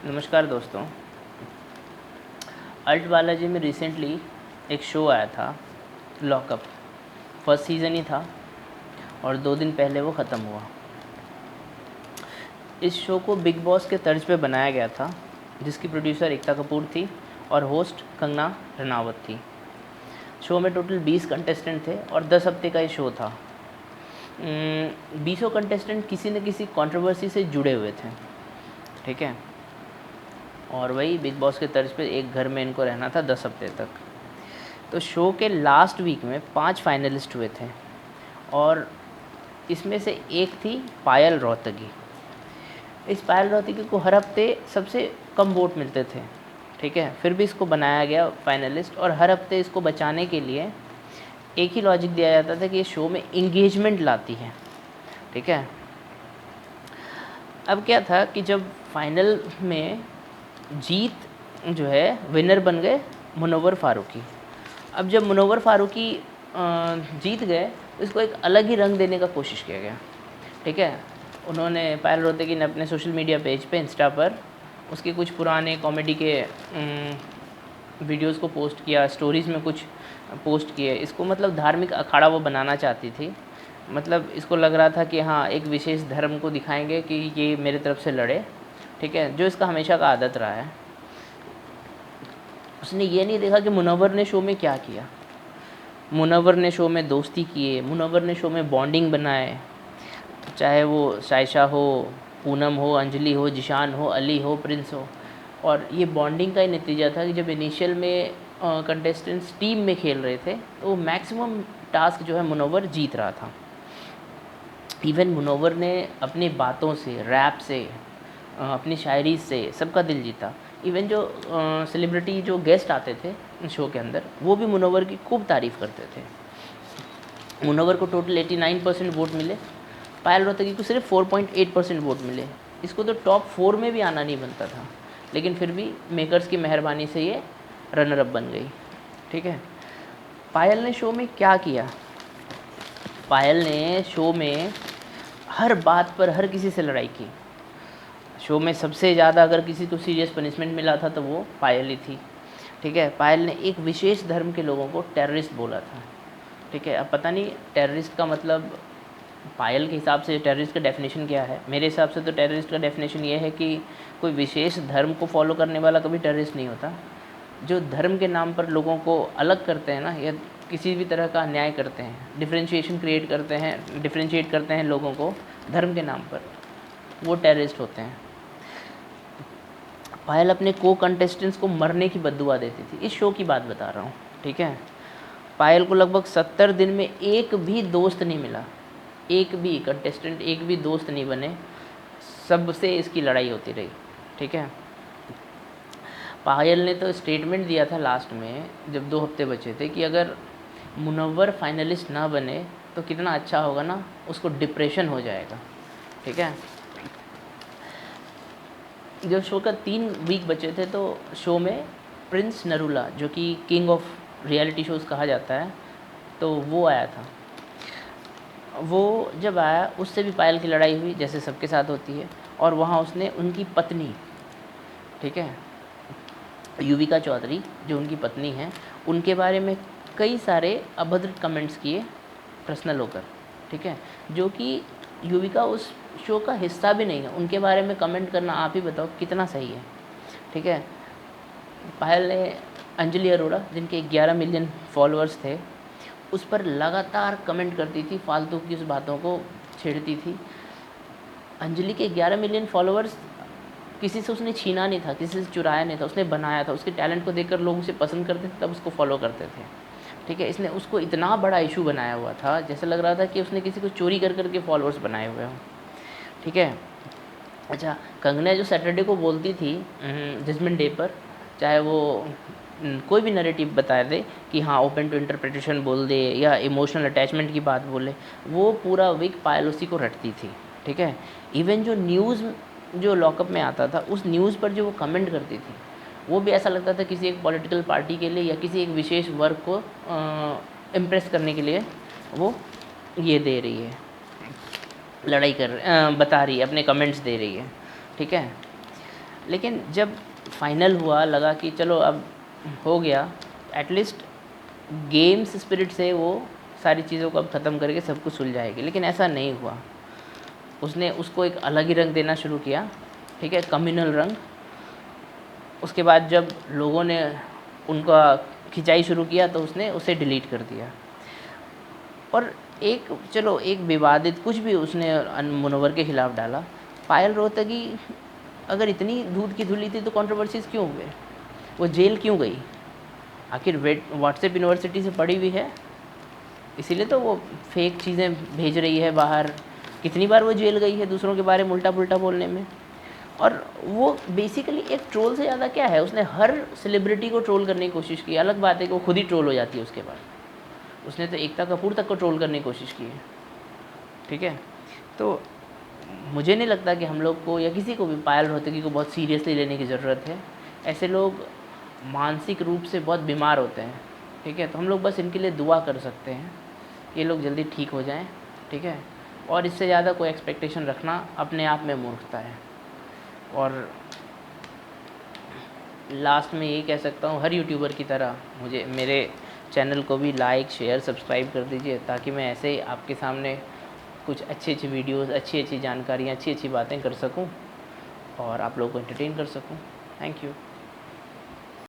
नमस्कार दोस्तों। अल्ट बालाजी में रिसेंटली एक शो आया था, लॉकअप। फर्स्ट सीज़न ही था और 2 दिन पहले वो ख़त्म हुआ। इस शो को बिग बॉस के तर्ज पे बनाया गया था, जिसकी प्रोड्यूसर एकता कपूर थी और होस्ट कंगना रनावत थी। शो में टोटल 20 कंटेस्टेंट थे और 10 हफ्ते का ये शो था। 20 कंटेस्टेंट किसी न किसी कंट्रोवर्सी से जुड़े हुए थे, ठीक है। और वही बिग बॉस के तर्ज पे एक घर में इनको रहना था 10 हफ्ते तक। तो शो के लास्ट वीक में 5 फाइनलिस्ट हुए थे और इसमें से एक थी पायल रोहतगी। इस पायल रोहतगी को हर हफ्ते सबसे कम वोट मिलते थे, ठीक है। फिर भी इसको बनाया गया फाइनलिस्ट और हर हफ्ते इसको बचाने के लिए एक ही लॉजिक दिया जाता था कि ये शो में इंगेजमेंट लाती है, ठीक है। अब क्या था कि जब फाइनल में जीत जो है विनर बन गए मुनव्वर फ़ारूकी। अब जब मुनव्वर फ़ारूकी जीत गए तो इसको एक अलग ही रंग देने का कोशिश किया गया, ठीक है। उन्होंने पायल रोहतगी ने अपने सोशल मीडिया पेज पे इंस्टा पर उसके कुछ पुराने कॉमेडी के वीडियोस को पोस्ट किया, स्टोरीज़ में कुछ पोस्ट किए। इसको मतलब धार्मिक अखाड़ा वो बनाना चाहती थी। मतलब इसको लग रहा था कि हाँ, एक विशेष धर्म को दिखाएंगे कि ये मेरे तरफ से लड़े, ठीक है, जो इसका हमेशा का आदत रहा है। उसने ये नहीं देखा कि मुनव्वर ने शो में क्या किया। मुनव्वर ने शो में दोस्ती किए, मुनव्वर ने शो में बॉन्डिंग बनाए, चाहे वो सायशा हो, पूनम हो, अंजलि हो, जिशान हो, अली हो, प्रिंस हो। और ये बॉन्डिंग का ही नतीजा था कि जब इनिशियल में कंटेस्टेंट्स टीम में खेल रहे थे तो मैक्सिमम टास्क जो है मुनव्वर जीत रहा था। इवन मुनव्वर ने अपनी बातों से, रैप से, अपनी शायरी से सबका दिल जीता। इवन जो सेलिब्रिटी जो गेस्ट आते थे शो के अंदर, वो भी मुनव्वर की खूब तारीफ़ करते थे। मुनव्वर को टोटल 89% वोट मिले, पायल रोहतगी को सिर्फ 4.8% वोट मिले। इसको तो टॉप 4 में भी आना नहीं बनता था, लेकिन फिर भी मेकर्स की मेहरबानी से ये रनर अप बन गई, ठीक है। पायल ने शो में क्या किया? पायल ने शो में हर बात पर हर किसी से लड़ाई की। शो में सबसे ज़्यादा अगर किसी को सीरियस पनिशमेंट मिला था तो वो पायल ही थी, ठीक है। पायल ने एक विशेष धर्म के लोगों को टेररिस्ट बोला था, ठीक है। अब पता नहीं टेररिस्ट का मतलब पायल के हिसाब से टेररिस्ट का डेफिनेशन क्या है। मेरे हिसाब से तो टेररिस्ट का डेफिनेशन ये है कि कोई विशेष धर्म को फॉलो करने वाला कभी टेररिस्ट नहीं होता। जो धर्म के नाम पर लोगों को अलग करते हैं ना, या किसी भी तरह का अन्याय करते हैं, डिफरेंशिएट करते हैं लोगों को धर्म के नाम पर, वो टेररिस्ट होते हैं। पायल अपने को कंटेस्टेंट्स को मरने की बद्दुआ देती थी। इस शो की बात बता रहा हूँ, ठीक है। पायल को लगभग 70 दिन में एक भी दोस्त नहीं मिला, एक भी कंटेस्टेंट, एक भी दोस्त नहीं बने। सबसे इसकी लड़ाई होती रही, ठीक है। पायल ने तो स्टेटमेंट दिया था लास्ट में, जब 2 हफ्ते बचे थे, कि अगर मुनव्वर फाइनलिस्ट ना बने तो कितना अच्छा होगा ना, उसको डिप्रेशन हो जाएगा, ठीक है। जब शो का 3 वीक बचे थे तो शो में प्रिंस नरूला, जो कि किंग ऑफ रियलिटी शोज़ कहा जाता है, तो वो आया था। वो जब आया उससे भी पायल की लड़ाई हुई, जैसे सबके साथ होती है। और वहाँ उसने उनकी पत्नी, ठीक है, युविका चौधरी, जो उनकी पत्नी हैं, उनके बारे में कई सारे अभद्र कमेंट्स किए पर्सनल होकर, ठीक है। जो कि युविका उस शो का हिस्सा भी नहीं है, उनके बारे में कमेंट करना आप ही बताओ कितना सही है, ठीक है। पायल ने अंजलि अरोड़ा, जिनके 11 मिलियन फॉलोअर्स थे, उस पर लगातार कमेंट करती थी, फालतू की उस बातों को छेड़ती थी। अंजलि के 11 मिलियन फॉलोअर्स किसी से उसने छीना नहीं था, किसी से चुराया नहीं था, उसने बनाया था। उसके टैलेंट को देखकर लोग उसे पसंद करते थे, तब उसको फॉलो करते थे, ठीक है। इसने उसको इतना बड़ा इशू बनाया हुआ था, जैसे लग रहा था कि उसने किसी को चोरी कर करके फॉलोअर्स बनाए हुए हों, ठीक है। अच्छा, कंगना जो सैटरडे को बोलती थी जजमेंट डे पर, चाहे वो कोई भी नैरेटिव बता दे कि हाँ ओपन टू इंटरप्रिटेशन बोल दे या इमोशनल अटैचमेंट की बात बोले, वो पूरा वीक पायल उसी को रटती थी, ठीक है। इवन जो न्यूज़ जो लॉकअप में आता था, उस न्यूज़ पर जो वो कमेंट करती थी, वो भी ऐसा लगता था किसी एक पॉलिटिकल पार्टी के लिए या किसी एक विशेष वर्ग को इम्प्रेस करने के लिए वो ये दे रही है, लड़ाई बता रही है, अपने कमेंट्स दे रही है, ठीक है। लेकिन जब फाइनल हुआ लगा कि चलो अब हो गया, एटलीस्ट गेम्स स्पिरिट से वो सारी चीज़ों को अब ख़त्म करके सब कुछ सुलझाएगी, लेकिन ऐसा नहीं हुआ। उसने उसको एक अलग ही रंग देना शुरू किया, ठीक है, कम्युनल रंग। उसके बाद जब लोगों ने उनका खिंचाई शुरू किया तो उसने उसे डिलीट कर दिया। और एक चलो एक विवादित कुछ भी उसने मुनव्वर के ख़िलाफ़ डाला। पायल रोहतगी अगर इतनी दूध की धुली थी तो कंट्रोवर्सीज़ क्यों हुए? वो जेल क्यों गई? आखिर व्हाट्सएप यूनिवर्सिटी से पढ़ी हुई है, इसीलिए तो वो फेक चीज़ें भेज रही है बाहर। कितनी बार वो जेल गई है दूसरों के बारे में उल्टा पुल्टा बोलने में। और वो बेसिकली एक ट्रोल से ज़्यादा क्या है, उसने हर सेलिब्रिटी को ट्रोल करने की कोशिश की। अलग बात है कि वो खुद ही ट्रोल हो जाती है उसके बाद। उसने तो एकता कपूर तक को ट्रोल करने की कोशिश की है, ठीक है। तो मुझे नहीं लगता कि हम लोग को या किसी को भी पायल रोहतगी को बहुत सीरियसली लेने की ज़रूरत है। ऐसे लोग मानसिक रूप से बहुत बीमार होते हैं, ठीक है। तो हम लोग बस इनके लिए दुआ कर सकते हैं, ये लोग जल्दी ठीक हो जाएं, ठीक है। और इससे ज़्यादा कोई एक्सपेक्टेशन रखना अपने आप में मूर्खता है। और लास्ट में यही कह सकता हूँ, हर यूट्यूबर की तरह मुझे मेरे चैनल को भी लाइक शेयर सब्सक्राइब कर दीजिए, ताकि मैं ऐसे ही आपके सामने कुछ अच्छी अच्छी वीडियोस, अच्छी अच्छी जानकारियाँ, अच्छी अच्छी बातें कर सकूं और आप लोगों को एंटरटेन कर सकूं। Thank you.